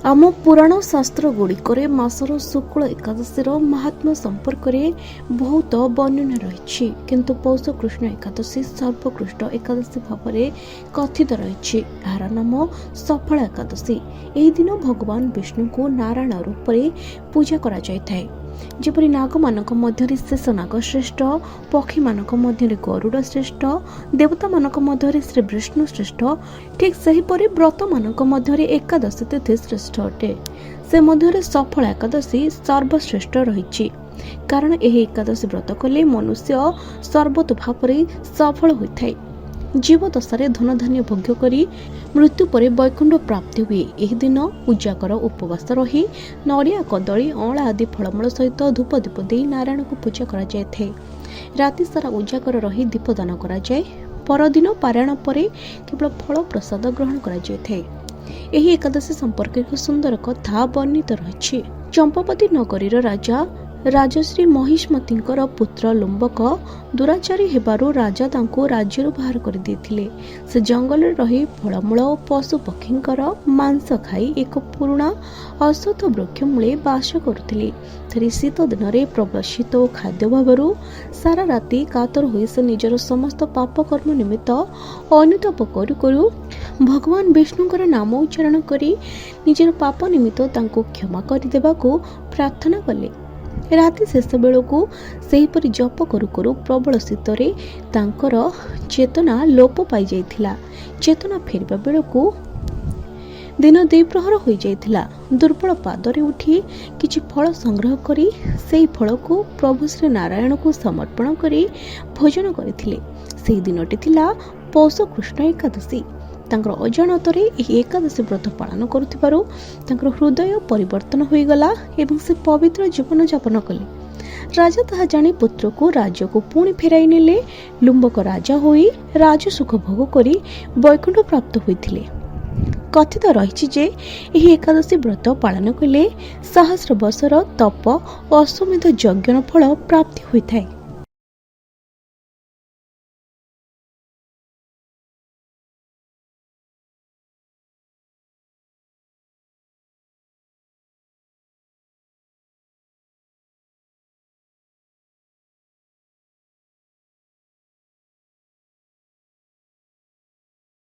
आम पुराण शास्त्र गुड़िक मासर शुक्ल एकादशी महात्म्य संपर्क में बहुत वर्णना रही किंतु पौष कृष्ण एकादशी सर्वोत्कृष्ट एकादशी भाव में कथित रही। यार नाम सफल एकादशी। यह दिन भगवान विष्णु को नारायण रूप में पूजा करा जाए। जेपरि नाग मानक मध्य शेष नाग श्रेष्ठ, पक्षी मानक मध्य गरुड़ श्रेष्ठ, देवता मानक मध्य श्री विष्णु श्रेष्ठ, ठीक सेहीपरि व्रत मानक मध्य एकादशी तिथि श्रेष्ठ अटे। से मध्य सफल एकादशी सर्वश्रेष्ठ रही कारण यह एकादशी व्रत कले मनुष्य सर्वतोभावे सफल होता है। जीव दशारे धन धान्य भोग्य करी मृत्यु पर वैकुंठ प्राप्ति हुए। यह दिन उजागर उपवास रही नड़िया कदली अँला आदि फलमूल सहित धूप दीप दे नारायण को पूजा करा जाए। राति सारा उजागर रही दीपदान करा जाए। परदिन पारायण पर केवल फल प्रसाद ग्रहण करा जाए। यही एकादशी संपर्क एक सुंदर कथा वर्णित रही। चंपावती नगरी राजा राजश्री महिष्मतींकर पुत्र लुम्बक दुराचारी हेबारु राजा तांको राज्यरू बाहर कर देथिले। से जंगल रही फलमूल और पशु पक्षींकर मांस खाई एक पुराणा अश्वत्थ वृक्ष मूले बास करुथिले। थरी शीत दिन में प्रबल शीत और खाद्य भावरू सारा राति कातर होई से निजर समस्त पाप कर्म निमित्त अनुताप करू करू भगवान विष्णुकर नाम उच्चारण करी निजर पाप निमित्त तांको क्षमा करि देबाको प्रार्थना कले। राति शेष बेलू सेहीपरि जप करू करू प्रबल शीतरे तांकर चेतना लोप पाई जाइथिला। चेतना फेरबा बेलू दिन द्विप्रहर हो जाइथिला। दुर्बल पादरे उठी किछि फल संग्रह करी सेही फल को प्रभु श्री नारायण को समर्पण करी भोजन करथिले। सेही दिनटी थिला पौष कृष्ण एकादशी। तांकर अजाणतरे एकादशी व्रत पालन करुथिबारु तांकर हृदय परिवर्तन होईगला एवं से पवित्र जीवन यापन कले। राजा ताहा जानी पुत्र को राज्य को पुणी फेराई नेले। लुम्बक राजा होई राजसुख भोग करी वैकुंठ प्राप्त होइथिले। कथित रही जे एही एकादशी व्रत पालन कले सहस्र वर्षर तप और अश्वमेध यज्ञर फल प्राप्ति होइथाय।